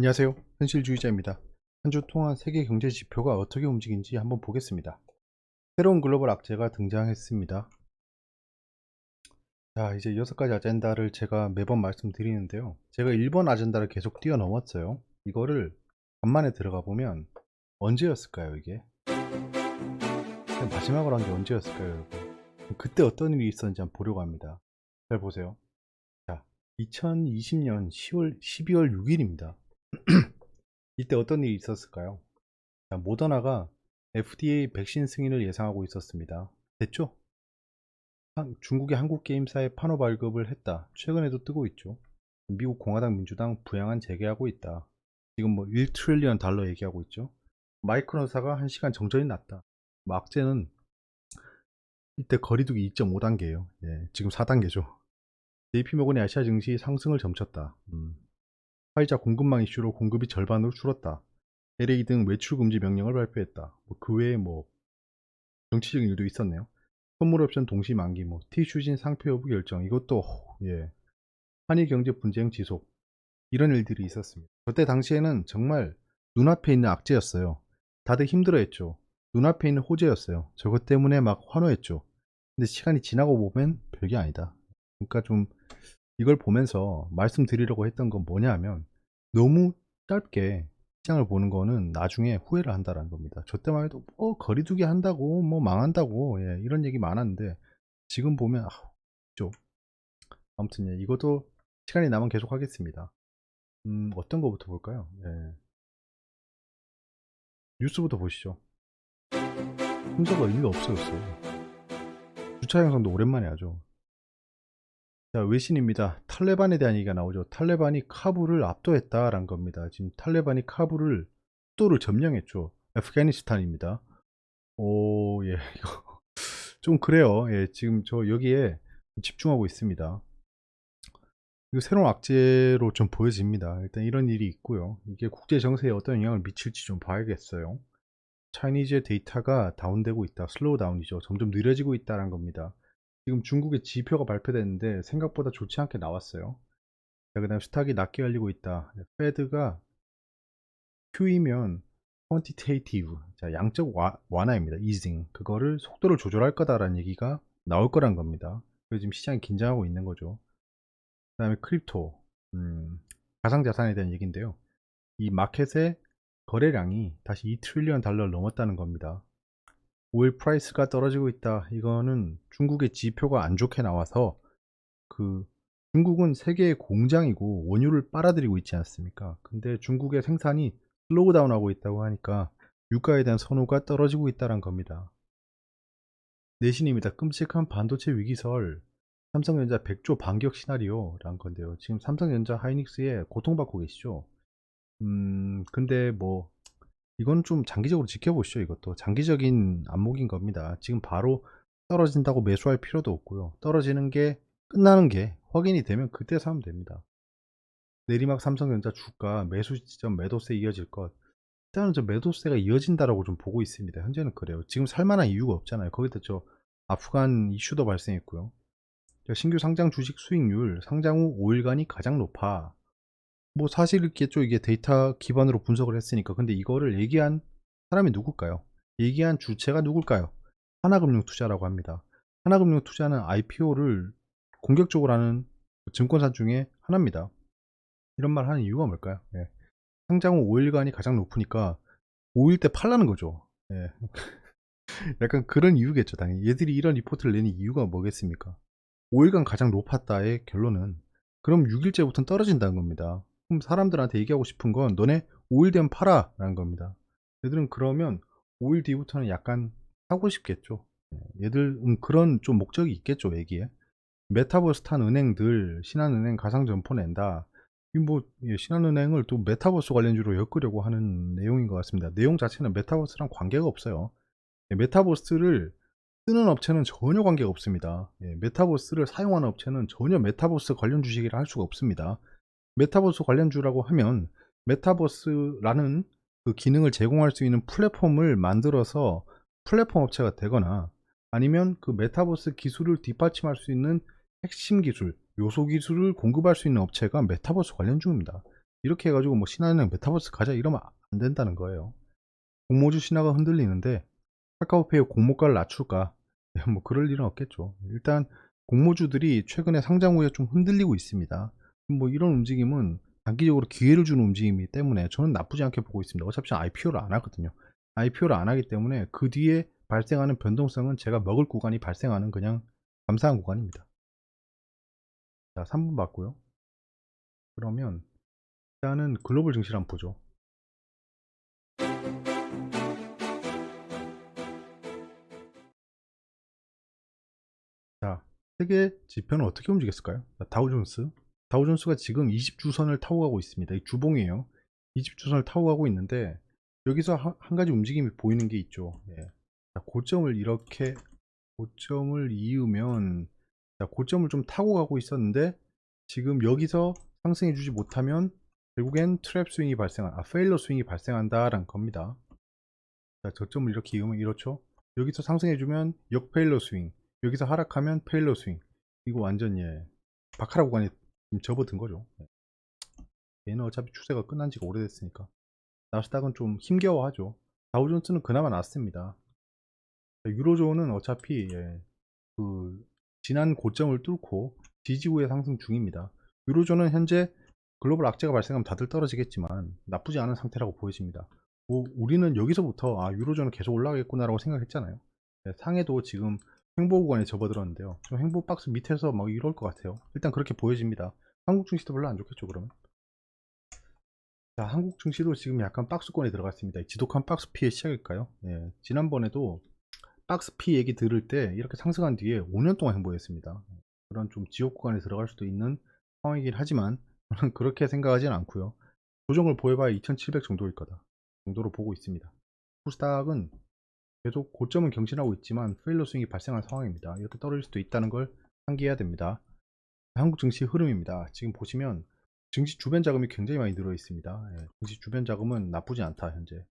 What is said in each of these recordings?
안녕하세요. 현실주의자입니다. 한 주 동안 세계 경제 지표가 어떻게 움직인지 한번 보겠습니다. 새로운 글로벌 악재가 등장했습니다. 자, 이제 6가지 아젠다를 제가 매번 말씀드리는데요. 제가 1번 아젠다를 계속 뛰어넘었어요. 이거를 간만에 들어가 보면 언제였을까요, 이게? 마지막으로 한 게 언제였을까요, 여러분? 그때 어떤 일이 있었는지 한번 보려고 합니다. 잘 보세요. 자, 2020년 12월 6일입니다. 이때 어떤 일이 있었을까요? 자, 모더나가 FDA 백신 승인을 예상하고 있었습니다. 됐죠? 중국의 한국 게임사에 판호 발급을 했다. 최근에도 뜨고 있죠. 미국 공화당 민주당 부양안 재개하고 있다. 지금 뭐 1트릴리언 달러 얘기하고 있죠. 마이크론사가 1시간 정전이 났다. 악재는 이때 거리두기 2.5단계예요. 예, 지금 4단계죠. JP모건의 아시아 증시 상승을 점쳤다. 화이자 공급망 이슈로 공급이 절반으로 줄었다. LA 등 외출 금지 명령을 발표했다. 그 외에 뭐 정치적인 일도 있었네요. 선물 옵션 동시 만기, 티슈진 상표 여부 결정, 이것도 예, 한일 경제 분쟁 지속, 이런 일들이 있었습니다. 그때 당시에는 정말 눈앞에 있는 악재였어요. 다들 힘들어했죠. 눈앞에 있는 호재였어요. 저것 때문에 막 환호했죠. 근데 시간이 지나고 보면 별게 아니다. 그러니까 좀 이걸 보면서 말씀드리려고 했던 건 뭐냐 하면, 너무 짧게 시장을 보는 거는 나중에 후회를 한다라는 겁니다. 저 때만 해도 거리두기 한다고 뭐 망한다고, 예, 이런 얘기 많았는데 지금 보면 좀 아무튼, 예, 이것도 시간이 남으면 계속 하겠습니다. 어떤 거부터 볼까요? 예. 뉴스부터 보시죠. 순서가 의미가 없어졌어요. 주차 영상도 오랜만에 하죠. 자, 외신입니다. 탈레반에 대한 얘기가 나오죠. 탈레반이 카불을 압도했다라는 겁니다. 지금 탈레반이 카불을 압도를 점령했죠. 아프가니스탄입니다. 오, 예, 이거 좀 그래요. 예, 지금 저 여기에 집중하고 있습니다. 이거 새로운 악재로 좀 보여집니다. 일단 이런 일이 있고요. 이게 국제 정세에 어떤 영향을 미칠지 좀 봐야겠어요. 차이니즈의 데이터가 다운되고 있다. 슬로우 다운이죠. 점점 느려지고 있다는 겁니다. 지금 중국의 지표가 발표됐는데 생각보다 좋지 않게 나왔어요. 자, 그 다음 스탁이 낮게 열리고 있다. 페드가 Q이면 quantitative, 자, 양적 완화입니다. easing. 그거를 속도를 조절할 거다라는 얘기가 나올 거란 겁니다. 그래서 지금 시장이 긴장하고 있는 거죠. 그 다음에 크립토, 가상자산에 대한 얘기인데요. 이 마켓의 거래량이 다시 2트릴리언 달러를 넘었다는 겁니다. 오일 프라이스가 떨어지고 있다. 이거는 중국의 지표가 안 좋게 나와서, 그 중국은 세계의 공장이고 원유를 빨아들이고 있지 않습니까? 근데 중국의 생산이 슬로우 다운하고 있다고 하니까 유가에 대한 선호가 떨어지고 있다는 겁니다. 내신입니다. 끔찍한 반도체 위기설, 삼성전자 100조 반격 시나리오라는 건데요. 지금 삼성전자 하이닉스에 고통받고 계시죠. 근데 뭐 이건 좀 장기적으로 지켜보시죠. 이것도 장기적인 안목인 겁니다. 지금 바로 떨어진다고 매수할 필요도 없고요. 떨어지는 게 끝나는 게 확인이 되면 그때 사면 됩니다. 내리막 삼성전자 주가 매수 지점 매도세 이어질 것, 일단은 저 매도세가 이어진다라고 좀 보고 있습니다. 현재는 그래요. 지금 살만한 이유가 없잖아요. 거기다 저 아프간 이슈도 발생했고요. 신규 상장 주식 수익률 상장 후 5일간이 가장 높아. 뭐 사실 있겠죠. 이게 데이터 기반으로 분석을 했으니까. 근데 이거를 얘기한 사람이 누굴까요? 얘기한 주체가 누굴까요? 하나금융투자라고 합니다. 하나금융투자는 IPO를 공격적으로 하는 증권사 중에 하나입니다. 이런 말 하는 이유가 뭘까요? 예. 상장 후 5일간이 가장 높으니까 5일 때 팔라는 거죠. 예. 약간 그런 이유겠죠. 당연히 얘들이 이런 리포트를 내는 이유가 뭐겠습니까? 5일간 가장 높았다의 결론은, 그럼 6일째부터는 떨어진다는 겁니다. 그럼 사람들한테 얘기하고 싶은 건 너네 5일 되면 팔아 라는 겁니다. 얘들은 그러면 5일 뒤부터는 약간 사고 싶겠죠. 얘들 그런 좀 목적이 있겠죠. 얘기에 메타버스 탄 은행들 신한은행 가상점포 낸다. 뭐 신한은행을 또 메타버스 관련주로 엮으려고 하는 내용인 것 같습니다. 내용 자체는 메타버스랑 관계가 없어요. 메타버스를 쓰는 업체는 전혀 관계가 없습니다. 메타버스를 사용하는 업체는 전혀 메타버스 관련 주식이라 할 수가 없습니다. 메타버스 관련주라고 하면 메타버스라는 그 기능을 제공할 수 있는 플랫폼을 만들어서 플랫폼 업체가 되거나, 아니면 그 메타버스 기술을 뒷받침할 수 있는 핵심 기술, 요소 기술을 공급할 수 있는 업체가 메타버스 관련주입니다. 이렇게 해가지고 뭐 신한은행 메타버스 가자 이러면 안 된다는 거예요. 공모주 신화가 흔들리는데 카카오페이 공모가를 낮출까? 뭐 그럴 일은 없겠죠. 일단 공모주들이 최근에 상장 후에 좀 흔들리고 있습니다. 뭐 이런 움직임은 단기적으로 기회를 주는 움직임이기 때문에 저는 나쁘지 않게 보고 있습니다. 어차피 IPO를 안 하거든요. IPO를 안 하기 때문에 그 뒤에 발생하는 변동성은 제가 먹을 구간이 발생하는 그냥 감사한 구간입니다. 자, 3분 봤고요. 그러면 일단은 글로벌 증시를 한번 보죠. 자, 세계 지표는 어떻게 움직였을까요? 자, 다우존스. 다우존스가 지금 20주선을 타고 가고 있습니다. 이 주봉이에요. 20주선을 타고 가고 있는데 여기서 한 가지 움직임이 보이는 게 있죠. 예. 자, 고점을 이렇게 고점을 이으면 자, 고점을 좀 타고 가고 있었는데 지금 여기서 상승해 주지 못하면 결국엔 트랩 스윙이 페일러 스윙이 발생한다라는 겁니다. 자, 저점을 이렇게 이으면 이렇죠. 여기서 상승해주면 역페일러 스윙, 여기서 하락하면 페일러 스윙. 이거 완전 바카라 구간에 지금 접어든 거죠. 얘는 어차피 추세가 끝난 지가 오래됐으니까. 나스닥은 좀 힘겨워하죠. 다우존스는 그나마 낫습니다. 유로존은 어차피 그 지난 고점을 뚫고 지지 후에 상승 중입니다. 유로존은 현재 글로벌 악재가 발생하면 다들 떨어지겠지만 나쁘지 않은 상태라고 보여집니다. 뭐 우리는 여기서부터 유로존은 계속 올라가겠구나라고 생각했잖아요. 상해도 지금 횡보 구간에 접어들었는데요. 좀 횡보 박스 밑에서 막 이럴 것 같아요. 일단 그렇게 보여집니다. 한국 증시도 별로 안 좋겠죠, 그러면. 자, 한국 증시도 지금 약간 박스권에 들어갔습니다. 지독한 박스 피해 시작일까요? 지난번에도 박스 피 얘기 들을 때 이렇게 상승한 뒤에 5년 동안 행보했습니다. 그런 좀 지옥 구간에 들어갈 수도 있는 상황이긴 하지만 저는 그렇게 생각하지는 않고요. 조정을 보여봐야 2700 정도일 거다 정도로 보고 있습니다. 코스닥은 계속 고점은 경신하고 있지만 페일러 스윙이 발생한 상황입니다. 이렇게 떨어질 수도 있다는 걸 상기해야 됩니다. 한국 증시 흐름입니다. 지금 보시면 증시 주변 자금이 굉장히 많이 늘어 있습니다. 증시 주변 자금은 나쁘지 않다. 현재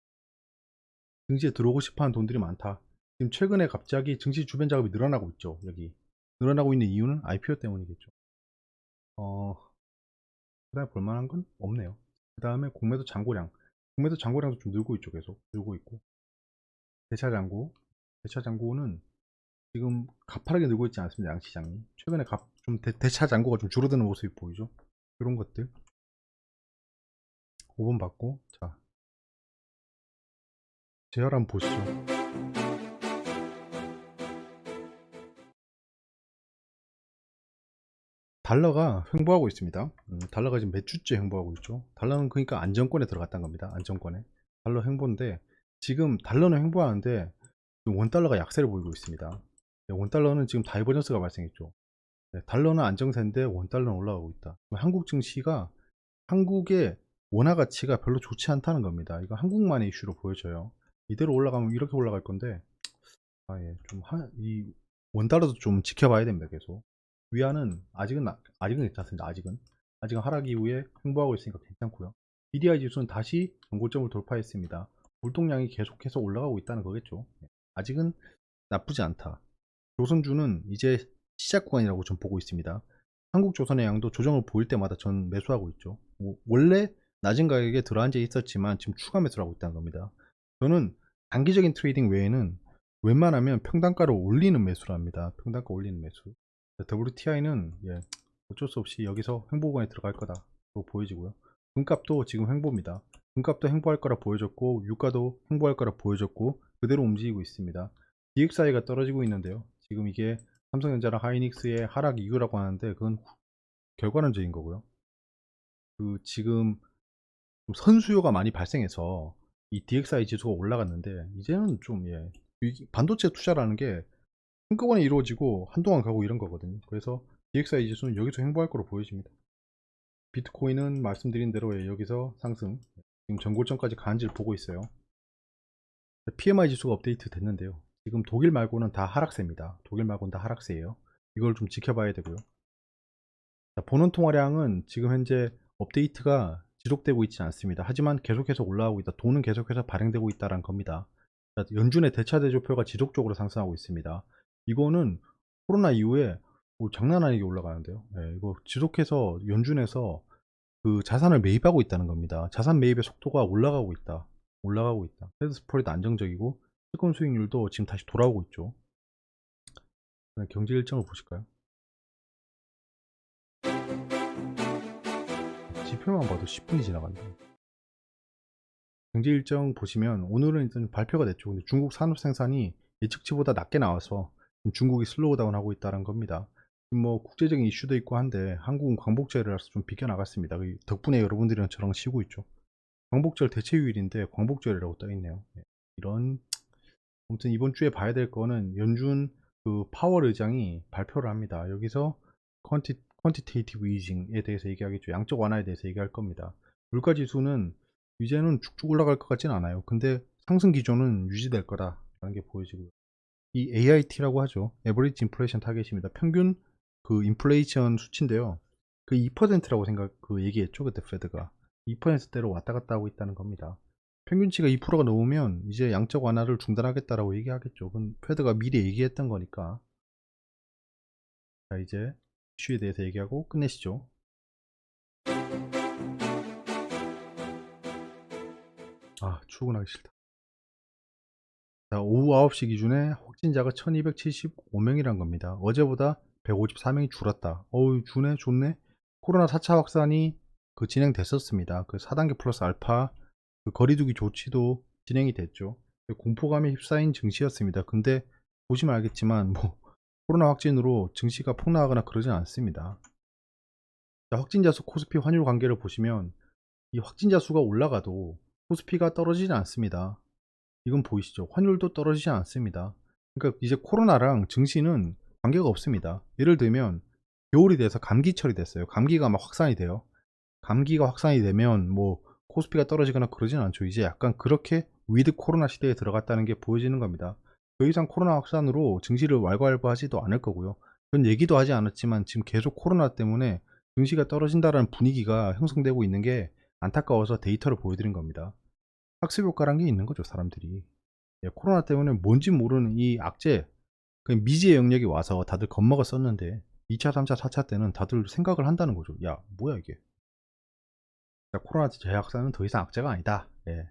증시에 들어오고 싶어하는 돈들이 많다. 지금 최근에 갑자기 증시 주변 작업이 늘어나고 있죠. 여기 늘어나고 있는 이유는 IPO 때문이겠죠. 그다음에 볼만한 건 없네요. 그 다음에 공매도 잔고량도 좀 늘고 있죠. 계속 늘고 있고 대차 잔고는 지금 가파르게 늘고 있지 않습니다. 양시장이 최근에 좀 대차 잔고가 좀 줄어드는 모습이 보이죠. 이런 것들 5번 받고 자 제열 한번 보시죠. 달러가 횡보하고 있습니다. 달러가 지금 몇 주째 횡보하고 있죠. 달러는 그러니까 안정권에 들어갔다는 겁니다. 안정권에. 달러 횡보인데 지금 달러는 횡보하는데 원달러가 약세를 보이고 있습니다. 원달러는 지금 다이버전스가 발생했죠. 달러는 안정세인데 원달러는 올라가고 있다. 한국 증시가 한국의 원화 가치가 별로 좋지 않다는 겁니다. 이거 한국만의 이슈로 보여져요. 이대로 올라가면 이렇게 올라갈 건데 이 원달러도 좀 지켜봐야 됩니다. 계속 위안은 아직은 괜찮습니다. 아직은 하락 이후에 횡보하고 있으니까 괜찮고요. BDI 지수는 다시 전고점을 돌파했습니다. 물동량이 계속해서 올라가고 있다는 거겠죠. 아직은 나쁘지 않다. 조선주는 이제 시작 구간이라고 좀 보고 있습니다. 한국조선의 양도 조정을 보일 때마다 전 매수하고 있죠. 원래 낮은 가격에 들어앉아 있었지만 지금 추가 매수를 하고 있다는 겁니다. 저는 단기적인 트레이딩 외에는 웬만하면 평단가를 올리는 매수를 합니다. 평단가 올리는 매수. WTI는 어쩔 수 없이 여기서 횡보구간에 들어갈 거다로 보여지고요. 금값도 지금 횡보입니다. 금값도 횡보할 거라 보여졌고 유가도 횡보할 거라 보여졌고 그대로 움직이고 있습니다. DXI가 떨어지고 있는데요. 지금 이게 삼성전자랑 하이닉스의 하락 이유라고 하는데 그건 결과론적인 거고요. 지금 선수요가 많이 발생해서 이 DXI 지수가 올라갔는데 이제는 좀 반도체 투자라는 게 한꺼번에 이루어지고 한동안 가고 이런 거거든요. 그래서 DXI 지수는 여기서 횡보할 거로 보여집니다. 비트코인은 말씀드린 대로 여기서 상승 지금 전고점까지 가는지를 보고 있어요. PMI 지수가 업데이트 됐는데요. 지금 독일 말고는 다 하락세입니다. 독일 말고는 다 하락세예요. 이걸 좀 지켜봐야 되고요. 자, 본원 통화량은 지금 현재 업데이트가 지속되고 있지 않습니다. 하지만 계속해서 올라가고 있다. 돈은 계속해서 발행되고 있다는 겁니다. 자, 연준의 대차 대조표가 지속적으로 상승하고 있습니다. 이거는 코로나 이후에 장난 아니게 올라가는데요. 이거 지속해서 연준에서 그 자산을 매입하고 있다는 겁니다. 자산 매입의 속도가 올라가고 있다. 올라가고 있다. 크레딧 스프레드 안정적이고 채권 수익률도 지금 다시 돌아오고 있죠. 경제 일정을 보실까요? 지표만 봐도 10분이 지나간다. 경제 일정 보시면 오늘은 일단 발표가 됐죠. 근데 중국 산업 생산이 예측치보다 낮게 나와서 중국이 슬로우다운 하고 있다는 겁니다. 뭐 국제적인 이슈도 있고 한데 한국은 광복절이라서 좀 비껴나갔습니다. 덕분에 여러분들이랑 저랑 쉬고 있죠. 광복절 대체휴일인데 광복절이라고 떠 있네요. 이런 아무튼 이번 주에 봐야 될 거는 연준 그 파월 의장이 발표를 합니다. 여기서 퀀티테이티브 이징에 대해서 얘기하겠죠. 양적 완화에 대해서 얘기할 겁니다. 물가 지수는 이제는 쭉쭉 올라갈 것 같진 않아요. 근데 상승 기조는 유지될 거다라는 게 보여지고요. 이 AIT라고 하죠. Average Inflation Target입니다. 평균 그 인플레이션 수치인데요. 그 2%라고 얘기했죠. 그때 페드가 2%대로 왔다 갔다 하고 있다는 겁니다. 평균치가 2%가 넘으면 이제 양적 완화를 중단하겠다라고 얘기하겠죠. 그건 페드가 미리 얘기했던 거니까. 자, 이제 이슈에 대해서 얘기하고 끝내시죠. 아, 출근하기 싫다. 자, 오후 9시 기준에 확진자가 1275명이란 겁니다. 어제보다 154명이 줄었다. 어우, 좋네. 코로나 4차 확산이 진행됐었습니다. 그 4단계 플러스 알파 그 거리두기 조치도 진행이 됐죠. 공포감에 휩싸인 증시였습니다. 근데 보시면 알겠지만 뭐 코로나 확진으로 증시가 폭락하거나 그러진 않습니다. 자, 확진자 수 코스피 환율 관계를 보시면 이 확진자 수가 올라가도 코스피가 떨어지지 않습니다. 이건 보이시죠? 환율도 떨어지지 않습니다. 그러니까 이제 코로나랑 증시는 관계가 없습니다. 예를 들면 겨울이 돼서 감기철이 됐어요. 감기가 막 확산이 돼요. 감기가 확산이 되면 뭐 코스피가 떨어지거나 그러진 않죠. 이제 약간 그렇게 위드 코로나 시대에 들어갔다는 게 보여지는 겁니다. 더 이상 코로나 확산으로 증시를 왈가왈부하지도 않을 거고요. 그런 얘기도 하지 않았지만 지금 계속 코로나 때문에 증시가 떨어진다는 분위기가 형성되고 있는 게 안타까워서 데이터를 보여드린 겁니다. 학습 효과란 게 있는 거죠, 사람들이. 예, 코로나 때문에 뭔지 모르는 이 악재, 그 미지의 영역이 와서 다들 겁먹어 썼는데 2차, 3차, 4차 때는 다들 생각을 한다는 거죠. 야, 뭐야 이게. 자, 코로나 재확산은 더 이상 악재가 아니다. 예.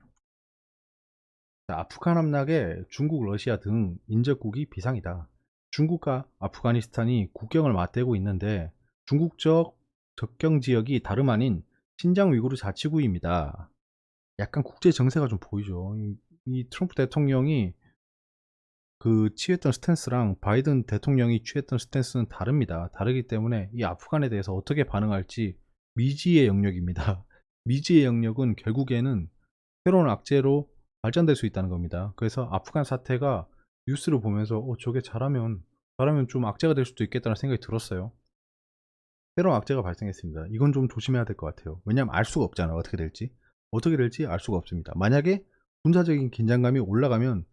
자, 아프간 함락에 중국, 러시아 등 인접국이 비상이다. 중국과 아프가니스탄이 국경을 맞대고 있는데 중국적 접경 지역이 다름 아닌 신장 위구르 자치구입니다. 약간 국제 정세가 좀 보이죠. 이 트럼프 대통령이 취했던 스탠스랑 바이든 대통령이 취했던 스탠스는 다릅니다. 다르기 때문에 이 아프간에 대해서 어떻게 반응할지 미지의 영역입니다. 미지의 영역은 결국에는 새로운 악재로 발전될 수 있다는 겁니다. 그래서 아프간 사태가 뉴스를 보면서 저게 잘하면 좀 악재가 될 수도 있겠다는 생각이 들었어요. 새로운 악재가 발생했습니다. 이건 좀 조심해야 될 것 같아요. 왜냐하면 알 수가 없잖아요. 어떻게 될지 알 수가 없습니다. 만약에 군사적인 긴장감이 올라가면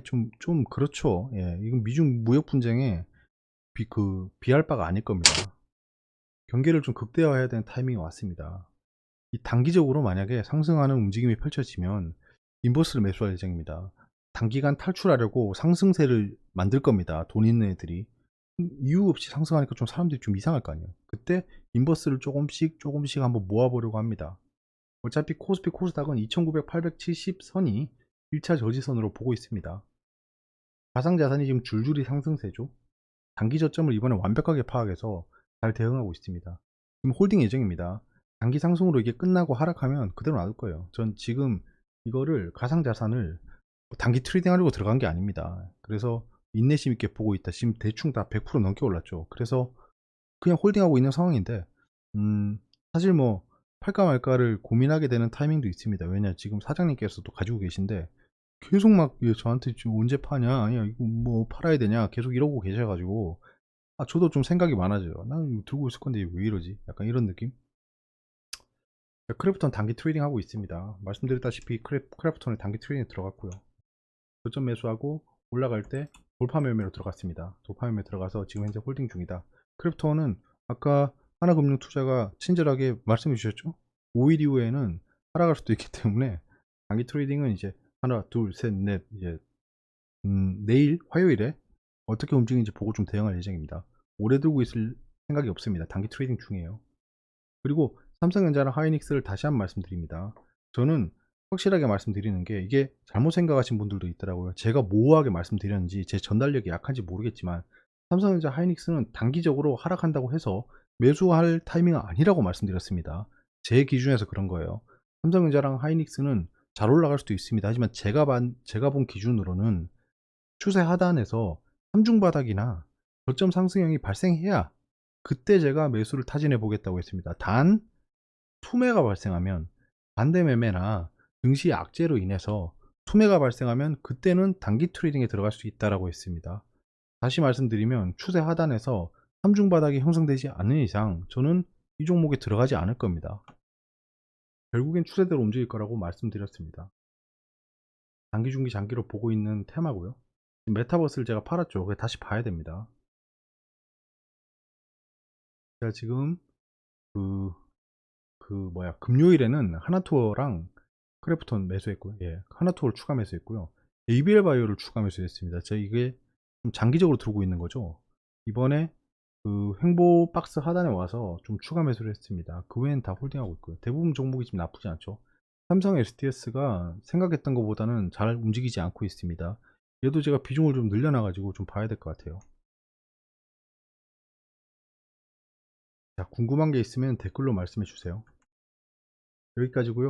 좀 그렇죠. 예, 이건 미중 무역 분쟁에 비할 바가 아닐 겁니다. 경계를 좀 극대화해야 되는 타이밍이 왔습니다. 이 단기적으로 만약에 상승하는 움직임이 펼쳐지면 인버스를 매수할 예정입니다. 단기간 탈출하려고 상승세를 만들 겁니다. 돈 있는 애들이. 이유 없이 상승하니까 좀 사람들이 좀 이상할 거 아니에요. 그때 인버스를 조금씩 한번 모아보려고 합니다. 어차피 코스피 코스닥은 29,870 선이 1차 저지선으로 보고 있습니다. 가상자산이 지금 줄줄이 상승세죠. 단기 저점을 이번에 완벽하게 파악해서 잘 대응하고 있습니다. 지금 홀딩 예정입니다. 단기 상승으로 이게 끝나고 하락하면 그대로 놔둘 거예요. 전 지금 이거를 가상자산을 단기 트레이딩 하려고 들어간 게 아닙니다. 그래서 인내심 있게 보고 있다. 지금 대충 다 100% 넘게 올랐죠. 그래서 그냥 홀딩하고 있는 상황인데 사실 뭐 팔까 말까를 고민하게 되는 타이밍도 있습니다. 왜냐 지금 사장님께서도 가지고 계신데 계속 막 저한테 지금 언제 파냐, 야 이거 뭐 팔아야 되냐 계속 이러고 계셔가지고 저도 좀 생각이 많아져요. 난 이거 들고 있을 건데 왜 이러지? 약간 이런 느낌? 크래프톤 단기 트레이딩 하고 있습니다. 말씀드렸다시피 크래프톤에 단기 트레이딩 들어갔고요. 저점 매수하고 올라갈 때 돌파 매매로 들어갔습니다. 돌파 매매 들어가서 지금 현재 홀딩 중이다. 크래프톤은 아까 하나금융투자가 친절하게 말씀해 주셨죠? 5일 이후에는 하락할 수도 있기 때문에 단기 트레이딩은 이제 하나, 둘, 셋, 넷 이제 내일 화요일에 어떻게 움직이는지 보고 좀 대응할 예정입니다. 오래 들고 있을 생각이 없습니다. 단기 트레이딩 중이에요. 그리고 삼성전자랑 하이닉스를 다시 한번 말씀드립니다. 저는 확실하게 말씀드리는 게 이게 잘못 생각하신 분들도 있더라고요. 제가 모호하게 말씀드렸는지 제 전달력이 약한지 모르겠지만 삼성전자 하이닉스는 단기적으로 하락한다고 해서 매수할 타이밍은 아니라고 말씀드렸습니다. 제 기준에서 그런 거예요. 삼성전자랑 하이닉스는 잘 올라갈 수도 있습니다. 하지만 제가 본 기준으로는 추세 하단에서 삼중 바닥이나 저점 상승형이 발생해야 그때 제가 매수를 타진해 보겠다고 했습니다. 단 투매가 발생하면 반대 매매나 증시 악재로 인해서 투매가 발생하면 그때는 단기 트레이딩에 들어갈 수 있다라고 했습니다. 다시 말씀드리면 추세 하단에서 삼중 바닥이 형성되지 않는 이상 저는 이 종목에 들어가지 않을 겁니다. 결국엔 추세대로 움직일 거라고 말씀드렸습니다. 단기, 중기, 장기로 보고 있는 테마고요. 메타버스를 제가 팔았죠. 그게 다시 봐야 됩니다. 제가 지금 금요일에는 하나투어랑 크래프톤 매수했고요. 예, 하나투어를 추가 매수했고요. ABL 바이오를 추가 매수했습니다. 제가 이게 좀 장기적으로 들고 있는 거죠. 이번에 횡보 박스 하단에 와서 좀 추가 매수를 했습니다. 그 외엔 다 홀딩하고 있고요. 대부분 종목이 좀 나쁘지 않죠. 삼성 STS가 생각했던 것보다는 잘 움직이지 않고 있습니다. 얘도 제가 비중을 좀 늘려놔가지고 좀 봐야 될 것 같아요. 자, 궁금한 게 있으면 댓글로 말씀해 주세요. 여기까지고요.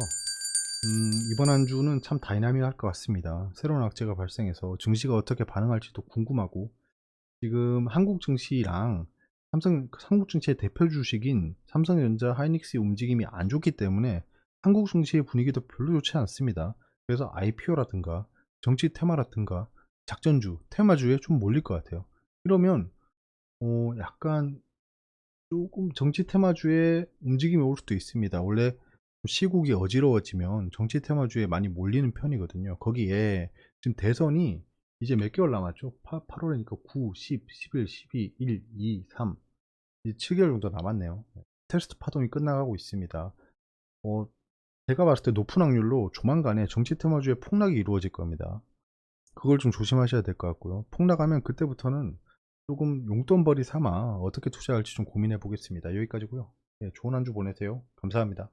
이번 한 주는 참 다이나믹할 것 같습니다. 새로운 악재가 발생해서 증시가 어떻게 반응할지도 궁금하고, 지금 한국 증시랑 한국 증시의 대표 주식인 삼성전자, 하이닉스의 움직임이 안 좋기 때문에 한국 증시의 분위기도 별로 좋지 않습니다. 그래서 IPO라든가 정치 테마라든가 작전주, 테마주에 좀 몰릴 것 같아요. 이러면 약간 조금 정치 테마주에 움직임이 올 수도 있습니다. 원래 시국이 어지러워지면 정치 테마주에 많이 몰리는 편이거든요. 거기에 지금 대선이 이제 몇 개월 남았죠? 8월이니까 9, 10, 11, 12, 1, 2, 3 이제 7개월 정도 남았네요. 테스트 파동이 끝나가고 있습니다. 제가 봤을 때 높은 확률로 조만간에 정치 테마주의 폭락이 이루어질 겁니다. 그걸 좀 조심하셔야 될 것 같고요. 폭락하면 그때부터는 조금 용돈벌이 삼아 어떻게 투자할지 좀 고민해 보겠습니다. 여기까지고요. 네, 좋은 한 주 보내세요. 감사합니다.